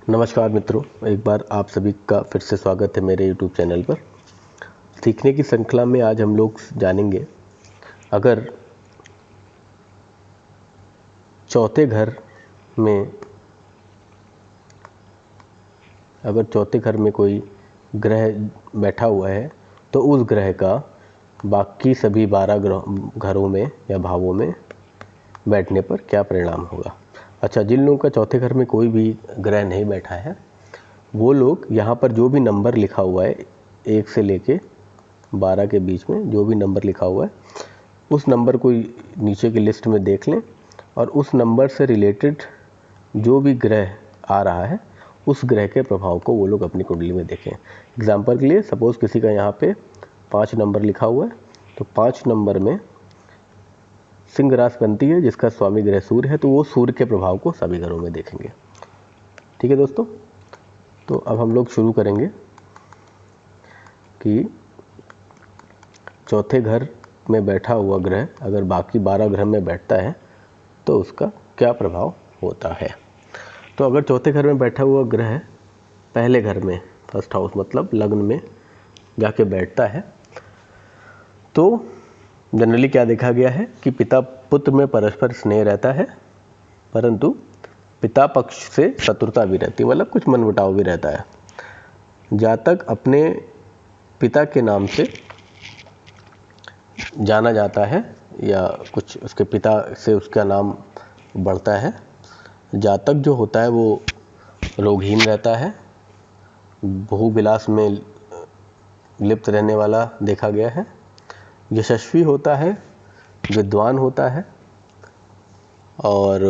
नमस्कार मित्रों, एक बार आप सभी का फिर से स्वागत है मेरे YouTube चैनल पर। सीखने की श्रृंखला में आज हम लोग जानेंगे, अगर चौथे घर में कोई ग्रह बैठा हुआ है तो उस ग्रह का बाकी सभी 12 घरों में या भावों में बैठने पर क्या परिणाम होगा। अच्छा, जिन लोगों का चौथे घर में कोई भी ग्रह नहीं बैठा है वो लोग यहाँ पर जो भी नंबर लिखा हुआ है 1 से लेके 12 के बीच में जो भी नंबर लिखा हुआ है उस नंबर को नीचे की लिस्ट में देख लें और उस नंबर से रिलेटेड जो भी ग्रह आ रहा है उस ग्रह के प्रभाव को वो लोग अपनी कुंडली में देखें। एग्जाम्पल के लिए सपोज़ किसी का यहाँ पे 5 नंबर लिखा हुआ है तो 5 नंबर में सिंह राशि बनती है जिसका स्वामी ग्रह सूर्य है, तो वो सूर्य के प्रभाव को सभी घरों में देखेंगे। ठीक है दोस्तों, तो अब हम लोग शुरू करेंगे कि चौथे घर में बैठा हुआ ग्रह अगर बाकी 12 ग्रह में बैठता है तो उसका क्या प्रभाव होता है। तो अगर चौथे घर में बैठा हुआ ग्रह पहले घर में, फर्स्ट हाउस मतलब लग्न में जाके बैठता है तो जनरली क्या देखा गया है कि पिता पुत्र में परस्पर स्नेह रहता है, परंतु पिता पक्ष से शत्रुता भी रहती है, मतलब कुछ मनमुटाव भी रहता है। जातक अपने पिता के नाम से जाना जाता है या कुछ उसके पिता से उसका नाम बढ़ता है। जातक जो होता है वो रोगहीन रहता है, भोगविलास में लिप्त रहने वाला देखा गया है, यशस्वी होता है, विद्वान होता है और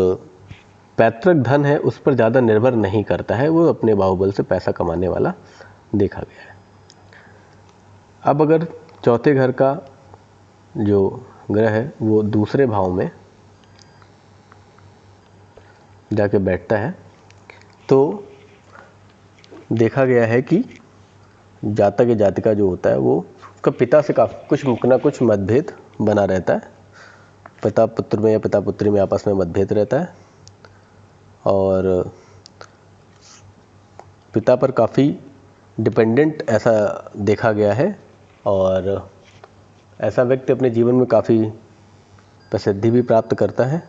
पैतृक धन है उस पर ज़्यादा निर्भर नहीं करता है, वो अपने बाहुबल से पैसा कमाने वाला देखा गया है। अब अगर चौथे घर का जो ग्रह है वो दूसरे भाव में जाके बैठता है तो देखा गया है कि जातक या जातिका जो होता है वो उसका पिता से काफ़ी कुछ ना कुछ मतभेद बना रहता है। पिता पुत्र में या पिता पुत्री में आपस में मतभेद रहता है और पिता पर काफ़ी डिपेंडेंट ऐसा देखा गया है और ऐसा व्यक्ति अपने जीवन में काफ़ी प्रसिद्धि भी प्राप्त करता है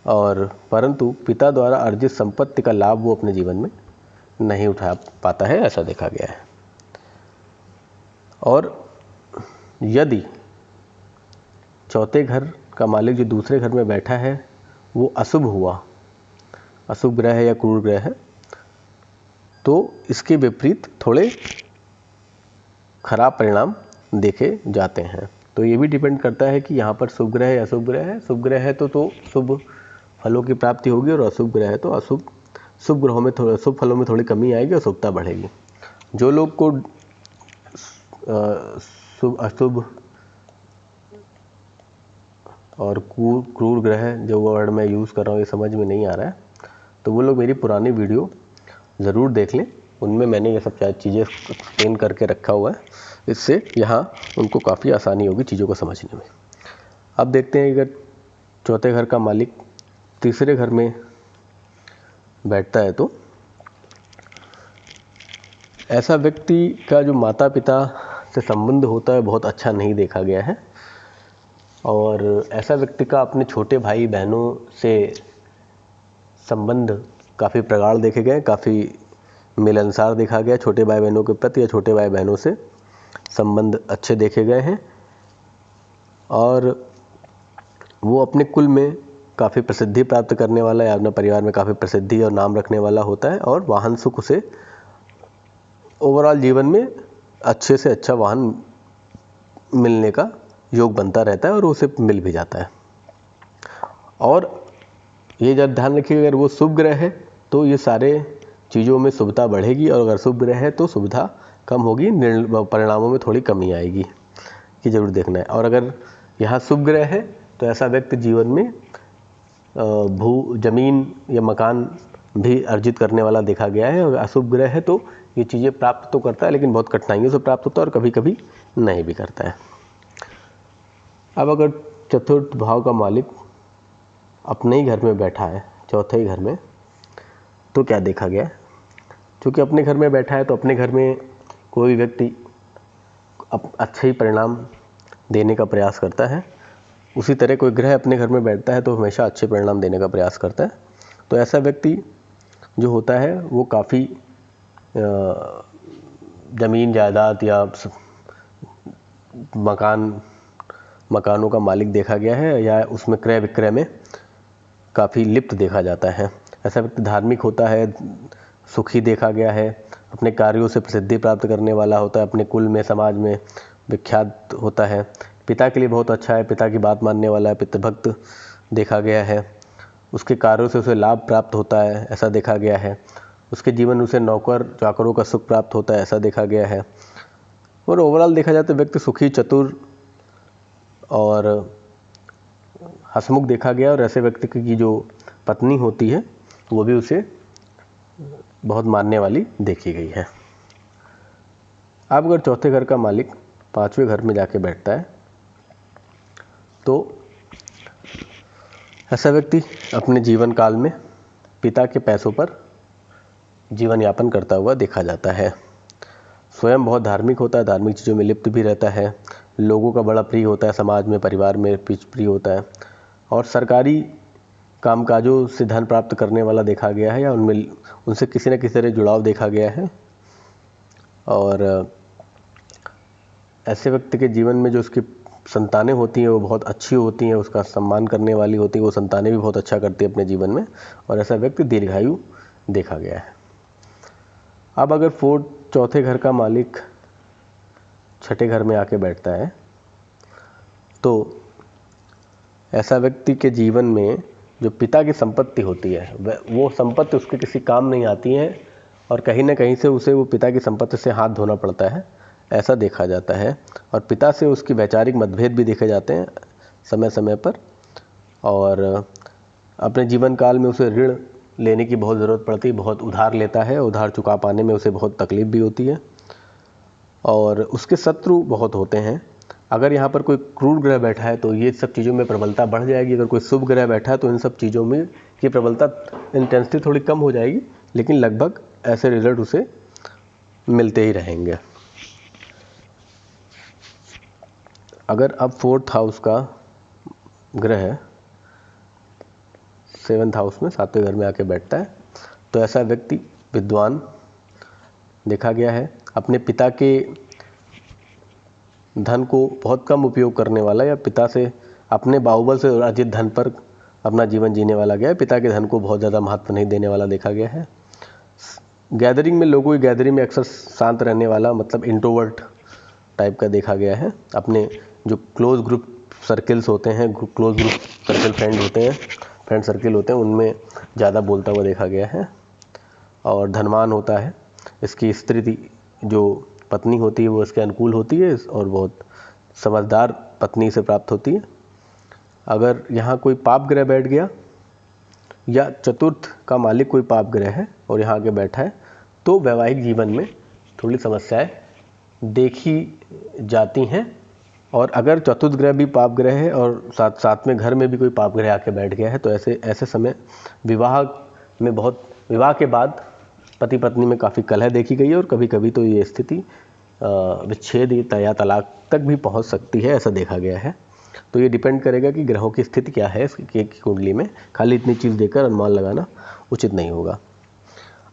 और परंतु पिता द्वारा अर्जित संपत्ति का लाभ वो अपने जीवन में नहीं उठा पाता है, ऐसा देखा गया है। और यदि चौथे घर का मालिक जो दूसरे घर में बैठा है वो अशुभ हुआ, अशुभ ग्रह है या क्रूर ग्रह है, तो इसके विपरीत थोड़े खराब परिणाम देखे जाते हैं। तो ये भी डिपेंड करता है कि यहाँ पर शुभ ग्रह है या अशुभ ग्रह है। शुभ ग्रह है तो शुभ फलों की प्राप्ति होगी और अशुभ ग्रह है तो अशुभ, शुभ ग्रहों में थोड़ा शुभ फलों में थोड़ी कमी आएगी और शुभता बढ़ेगी। जो लोग को शुभ अशुभ और क्रूर ग्रह जो वर्ड मैं यूज़ कर रहा हूँ ये समझ में नहीं आ रहा है तो वो लोग मेरी पुरानी वीडियो ज़रूर देख लें, उनमें मैंने ये सब चीज़ें एक्सप्लेन करके रखा हुआ है, इससे यहाँ उनको काफ़ी आसानी होगी चीज़ों को समझने में। अब देखते हैं अगर चौथे घर का मालिक तीसरे घर में बैठता है तो ऐसा व्यक्ति का जो माता पिता से संबंध होता है बहुत अच्छा नहीं देखा गया है और ऐसा व्यक्ति का अपने छोटे भाई बहनों से संबंध काफ़ी प्रगाढ़ देखे गए, काफ़ी मिलनसार देखा गया। छोटे भाई बहनों के प्रति या छोटे भाई बहनों से संबंध अच्छे देखे गए हैं और वो अपने कुल में काफ़ी प्रसिद्धि प्राप्त करने वाला या अपने परिवार में काफ़ी प्रसिद्धि और नाम रखने वाला होता है और वाहन सुख उसे ओवरऑल जीवन में अच्छे से अच्छा वाहन मिलने का योग बनता रहता है और उसे मिल भी जाता है। और ये जब ध्यान रखिए, अगर वो शुभ ग्रह है तो ये सारे चीज़ों में शुभता बढ़ेगी और अगर शुभ ग्रह है तो शुभता कम होगी, परिणामों में थोड़ी कमी आएगी, कि जरूर देखना है। और अगर यहाँ शुभ ग्रह है तो ऐसा व्यक्ति जीवन में जमीन या मकान भी अर्जित करने वाला देखा गया है और अशुभ ग्रह है तो ये चीज़ें प्राप्त तो करता है लेकिन बहुत कठिनाइयों से प्राप्त होता है और कभी कभी नहीं भी करता है। अब अगर चतुर्थ भाव का मालिक अपने ही घर में बैठा है, चौथे ही घर में, तो क्या देखा गया है? क्योंकि अपने घर में बैठा है तो अपने घर में कोई भी व्यक्ति अच्छे ही परिणाम देने का प्रयास करता है। उसी तरह कोई ग्रह अपने घर में बैठता है तो हमेशा अच्छे परिणाम देने का प्रयास करता है। तो ऐसा व्यक्ति जो होता है वो काफ़ी ज़मीन जायदाद या मकानों का मालिक देखा गया है, या उसमें क्रय विक्रय में काफ़ी लिप्त देखा जाता है। ऐसा व्यक्ति धार्मिक होता है, सुखी देखा गया है, अपने कार्यों से प्रसिद्धि प्राप्त करने वाला होता है, अपने कुल में समाज में विख्यात होता है, पिता के लिए बहुत अच्छा है, पिता की बात मानने वाला है, पितृभक्त देखा गया है, उसके कार्यों से उसे लाभ प्राप्त होता है ऐसा देखा गया है, उसके जीवन में उसे नौकर चाकरों का सुख प्राप्त होता है ऐसा देखा गया है। और ओवरऑल देखा जाए तो व्यक्ति सुखी, चतुर और हंसमुख देखा गया। और ऐसे व्यक्ति की जो पत्नी होती है वो भी उसे बहुत मानने वाली देखी गई है। अब अगर चौथे घर का मालिक पांचवें घर में जाके बैठता है तो ऐसा व्यक्ति अपने जीवन काल में पिता के पैसों पर जीवन यापन करता हुआ देखा जाता है। स्वयं बहुत धार्मिक होता है, धार्मिक चीज़ों में लिप्त भी रहता है, लोगों का बड़ा प्रिय होता है, समाज में परिवार में प्रिय होता है, और सरकारी कामकाजों से धन प्राप्त करने वाला देखा गया है, या उनसे किसी न किसी तरह जुड़ाव देखा गया है। और ऐसे व्यक्ति के जीवन में जो उसकी संतानें होती हैं वो बहुत अच्छी होती हैं, उसका सम्मान करने वाली होती है, वो संतानें भी बहुत अच्छा करती है अपने जीवन में, और ऐसा व्यक्ति दीर्घायु देखा गया है। अब अगर चौथे घर का मालिक छठे घर में आके बैठता है तो ऐसा व्यक्ति के जीवन में जो पिता की संपत्ति होती है वो संपत्ति उसके किसी काम नहीं आती है, और कहीं ना कहीं से उसे वो पिता की संपत्ति से हाथ धोना पड़ता है ऐसा देखा जाता है। और पिता से उसकी वैचारिक मतभेद भी देखे जाते हैं समय समय पर, और अपने जीवन काल में उसे ऋण लेने की बहुत ज़रूरत पड़ती है, बहुत उधार लेता है, उधार चुका पाने में उसे बहुत तकलीफ भी होती है, और उसके शत्रु बहुत होते हैं। अगर यहाँ पर कोई क्रूर ग्रह बैठा है तो ये सब चीज़ों में प्रबलता बढ़ जाएगी, अगर कोई शुभ ग्रह बैठा है तो इन सब चीज़ों में की प्रबलता, इंटेंसिटी थोड़ी कम हो जाएगी, लेकिन लगभग ऐसे रिजल्ट उसे मिलते ही रहेंगे। अगर अब 4th हाउस का ग्रह 7th हाउस में 7वें घर में आके बैठता है तो ऐसा व्यक्ति विद्वान देखा गया है, अपने पिता के धन को बहुत कम उपयोग करने वाला, या पिता से अपने बाहुबल से अर्जित धन पर अपना जीवन जीने वाला गया है, पिता के धन को बहुत ज़्यादा महत्व नहीं देने वाला देखा गया है। गैदरिंग में, लोगों की गैदरिंग में अक्सर शांत रहने वाला, मतलब इंट्रोवर्ट टाइप का देखा गया है। अपने जो क्लोज ग्रुप सर्किल्स होते हैं, close group circle friend circle होते हैं, उनमें ज़्यादा बोलता हुआ देखा गया है। और धनवान होता है, इसकी स्त्री जो पत्नी होती है वो इसके अनुकूल होती है, और बहुत समझदार पत्नी से प्राप्त होती है। अगर यहाँ कोई पाप ग्रह बैठ गया, या चतुर्थ का मालिक कोई पाप ग्रह है और यहाँ आके बैठा है, तो वैवाहिक जीवन में थोड़ी समस्याएं देखी जाती हैं। और अगर चतुर्थ ग्रह भी पाप ग्रह है और साथ में घर में भी कोई पाप ग्रह आके बैठ गया है तो ऐसे समय विवाह के बाद पति पत्नी में काफ़ी कलह देखी गई है, और कभी कभी तो ये स्थिति विच्छेद या तलाक तक भी पहुंच सकती है ऐसा देखा गया है। तो ये डिपेंड करेगा कि ग्रहों की स्थिति क्या है इसकी कुंडली में, खाली इतनी चीज़ देकर अनुमान लगाना उचित नहीं होगा।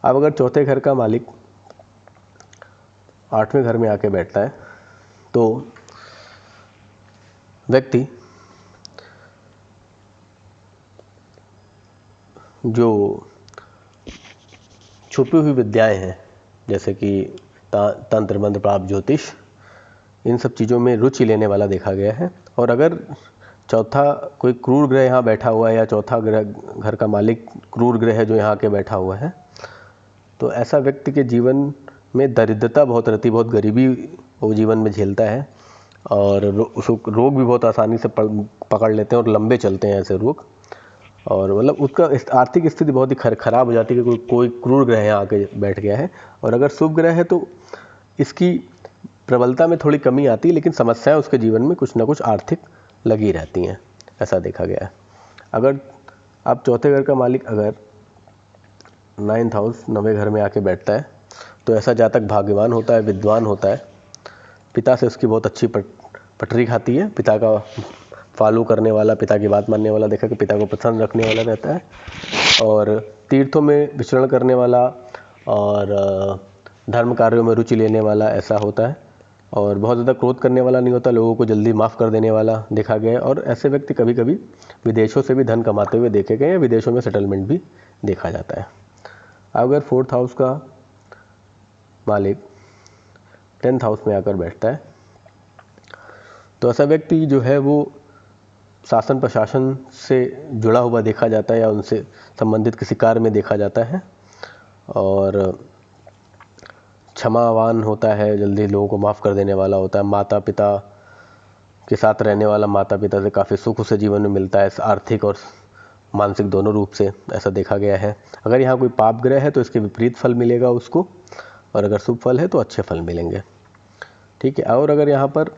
अब अगर चौथे घर का मालिक 8वें घर में आके बैठता है तो व्यक्ति जो छुपी हुई विद्याएं हैं, जैसे कि तंत्र मंत्र प्राप्त ज्योतिष, इन सब चीज़ों में रुचि लेने वाला देखा गया है। और अगर चौथा कोई क्रूर ग्रह यहाँ बैठा हुआ है, या चौथा घर का मालिक क्रूर ग्रह है जो यहाँ के बैठा हुआ है, तो ऐसा व्यक्ति के जीवन में दरिद्रता बहुत रहती, बहुत गरीबी वो जीवन में झेलता है, और उसको रोग भी बहुत आसानी से पकड़ लेते हैं और लंबे चलते हैं ऐसे रोग। और मतलब उसका आर्थिक स्थिति बहुत ही खराब हो जाती है कि कोई क्रूर ग्रह यहाँ आके बैठ गया है। और अगर शुभ ग्रह है तो इसकी प्रबलता में थोड़ी कमी आती है, लेकिन समस्याएं उसके जीवन में कुछ ना कुछ आर्थिक लगी रहती हैं, ऐसा देखा गया है। अगर आप चौथे घर का मालिक अगर 9th हाउस 9वें घर में आके बैठता है तो ऐसा जातक भाग्यवान होता है, विद्वान होता है। पिता से उसकी बहुत अच्छी पटरी खाती है, पिता का फॉलो करने वाला, पिता की बात मानने वाला देखा कि पिता को पसंद रखने वाला रहता है, और तीर्थों में विचरण करने वाला और धर्म कार्यों में रुचि लेने वाला ऐसा होता है, और बहुत ज़्यादा क्रोध करने वाला नहीं होता, लोगों को जल्दी माफ़ कर देने वाला देखा गया है। और ऐसे व्यक्ति कभी कभी विदेशों से भी धन कमाते हुए देखे गए हैं, विदेशों में सेटलमेंट भी देखा जाता है। अगर 4th हाउस का मालिक 10th हाउस में आकर बैठता है तो ऐसा व्यक्ति जो है वो शासन प्रशासन से जुड़ा हुआ देखा जाता है या उनसे संबंधित किसी कार्य में देखा जाता है, और क्षमावान होता है, जल्दी लोगों को माफ़ कर देने वाला होता है, माता पिता के साथ रहने वाला, माता पिता से काफ़ी सुख उसे जीवन में मिलता है, आर्थिक और मानसिक दोनों रूप से ऐसा देखा गया है। अगर यहाँ कोई पाप ग्रह है तो इसके विपरीत फल मिलेगा उसको, और अगर शुभ फल है तो अच्छे फल मिलेंगे, ठीक है। और अगर यहाँ पर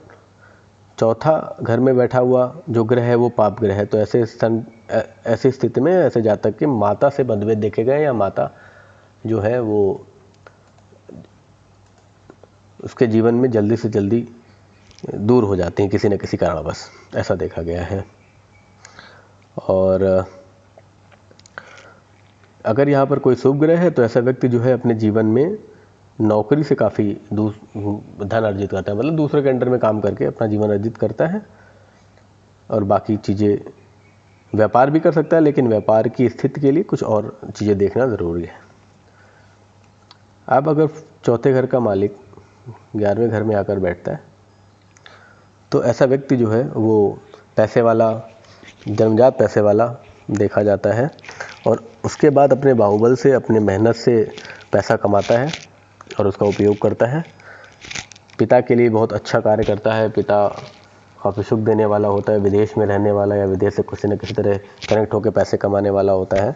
चौथा घर में बैठा हुआ जो ग्रह है वो पाप ग्रह है तो ऐसी स्थिति में ऐसे जातक के माता से मतभेद देखे गए, या माता जो है वो उसके जीवन में जल्दी से जल्दी दूर हो जाती हैं किसी न किसी कारणवश, ऐसा देखा गया है। और अगर यहाँ पर कोई शुभ ग्रह है तो ऐसा व्यक्ति जो है अपने जीवन में नौकरी से काफ़ी धन अर्जित करता है, मतलब दूसरे के अंडर में काम करके अपना जीवन अर्जित करता है, और बाकी चीज़ें व्यापार भी कर सकता है, लेकिन व्यापार की स्थिति के लिए कुछ और चीज़ें देखना ज़रूरी है। अब अगर चौथे घर का मालिक 11वें घर में आकर बैठता है तो ऐसा व्यक्ति जो है वो पैसे वाला, जन्मजात पैसे वाला देखा जाता है, और उसके बाद अपने बाहुबल से, अपने मेहनत से पैसा कमाता है और उसका उपयोग करता है। पिता के लिए बहुत अच्छा कार्य करता है, पिता काफ़ी सुख देने वाला होता है, विदेश में रहने वाला या विदेश से किसी न किसी तरह कनेक्ट होकर पैसे कमाने वाला होता है,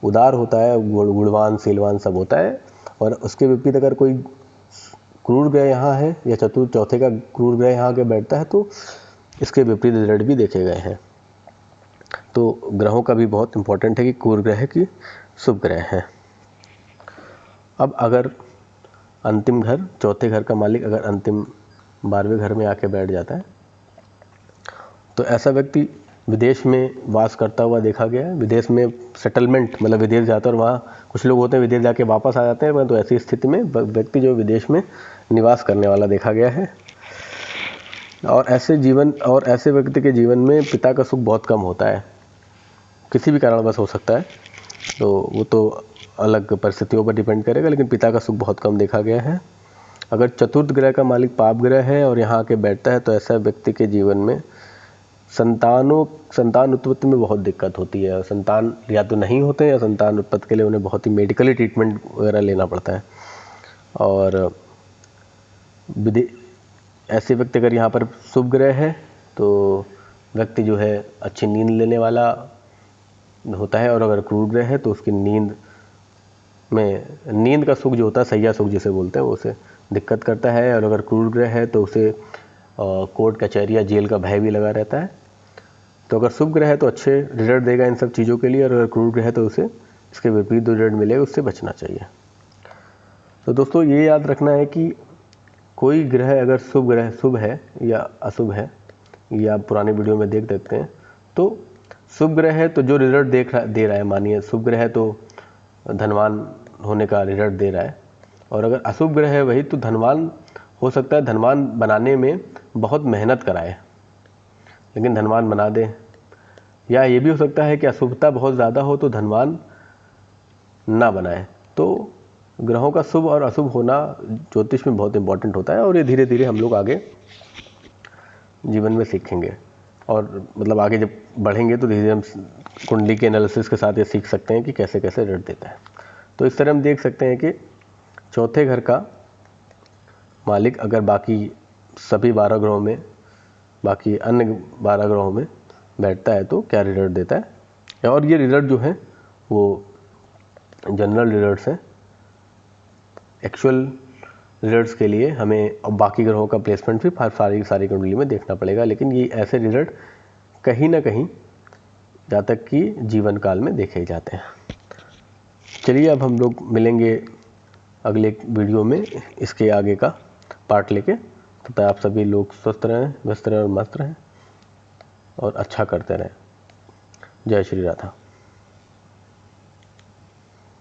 उदार होता है, गुणवान शीलवान सब होता है। और उसके विपरीत अगर कोई क्रूर ग्रह यहाँ है या चौथे का क्रूर ग्रह यहाँ के बैठता है तो इसके विपरीत रिजल्ट भी देखे गए हैं। तो ग्रहों का भी बहुत इंपॉर्टेंट है कि क्रूर ग्रह की शुभ ग्रह है। अब अगर अंतिम घर, चौथे घर का मालिक अगर अंतिम 12वें घर में आके बैठ जाता है तो ऐसा व्यक्ति विदेश में वास करता हुआ देखा गया है। विदेश में सेटलमेंट, मतलब विदेश जाता है और वहाँ कुछ लोग होते हैं विदेश जाके वापस आ जाते हैं, परंतु ऐसी स्थिति में व्यक्ति जो विदेश में निवास करने वाला देखा गया है। और ऐसे व्यक्ति के जीवन में पिता का सुख बहुत कम होता है, किसी भी कारणवश हो सकता है, तो वो तो अलग परिस्थितियों पर डिपेंड करेगा, लेकिन पिता का सुख बहुत कम देखा गया है। अगर चतुर्थ ग्रह का मालिक पाप ग्रह है और यहाँ आके बैठता है तो ऐसा व्यक्ति के जीवन में संतान उत्पत्ति में बहुत दिक्कत होती है। संतान या तो नहीं होते हैं या संतान उत्पत्ति के लिए उन्हें बहुत ही मेडिकली ट्रीटमेंट वगैरह लेना पड़ता है। और ऐसे व्यक्ति अगर यहाँ पर शुभ ग्रह है तो व्यक्ति जो है अच्छी नींद लेने वाला होता है, और अगर क्रूर ग्रह है तो उसकी नींद का सुख जो होता है, सैया सुख जिसे बोलते हैं, वो उसे दिक्कत करता है। और अगर क्रूर ग्रह है तो उसे कोर्ट कचहरी या जेल का भय भी लगा रहता है। तो अगर शुभ ग्रह है तो अच्छे रिजल्ट देगा इन सब चीज़ों के लिए, और अगर क्रूर ग्रह है तो उसे इसके विपरीत रिजल्ट मिलेगा, उससे बचना चाहिए। तो दोस्तों ये याद रखना है कि कोई ग्रह अगर शुभ है या अशुभ है, ये आप पुरानी वीडियो में देख सकते हैं। तो शुभ ग्रह है तो जो रिजल्ट दे रहा है, मानिए शुभ ग्रह है तो धनवान होने का रिजल्ट दे रहा है, और अगर अशुभ ग्रह है वही तो धनवान हो सकता है, धनवान बनाने में बहुत मेहनत कराए लेकिन धनवान बना दे। या ये भी हो सकता है कि अशुभता बहुत ज़्यादा हो तो धनवान ना बनाए। तो ग्रहों का शुभ और अशुभ होना ज्योतिष में बहुत इंपॉर्टेंट होता है, और ये धीरे धीरे हम लोग आगे जीवन में सीखेंगे, और मतलब आगे जब बढ़ेंगे तो धीरे धीरे हम कुंडली के एनालिसिस के साथ ये सीख सकते हैं कि कैसे कैसे रिजल्ट देता है। तो इस तरह हम देख सकते हैं कि चौथे घर का मालिक अगर बाकी सभी 12 ग्रहों में, बाकी अन्य 12 ग्रहों में बैठता है तो क्या रिजल्ट देता है। और ये रिजल्ट जो है वो जनरल रिजल्ट्स हैं। एक्चुअल रिजल्ट्स के लिए हमें अब बाकी ग्रहों का प्लेसमेंट भी सारी कुंडली में देखना पड़ेगा, लेकिन ये ऐसे रिजल्ट कहीं ना कहीं जातक की जीवन काल में देखे जाते हैं। चलिए अब हम लोग मिलेंगे अगले वीडियो में इसके आगे का पार्ट लेके। तब तक आप सभी लोग स्वस्थ रहें, व्यस्त रहें और मस्त रहें और अच्छा करते रहें। जय श्री राधा।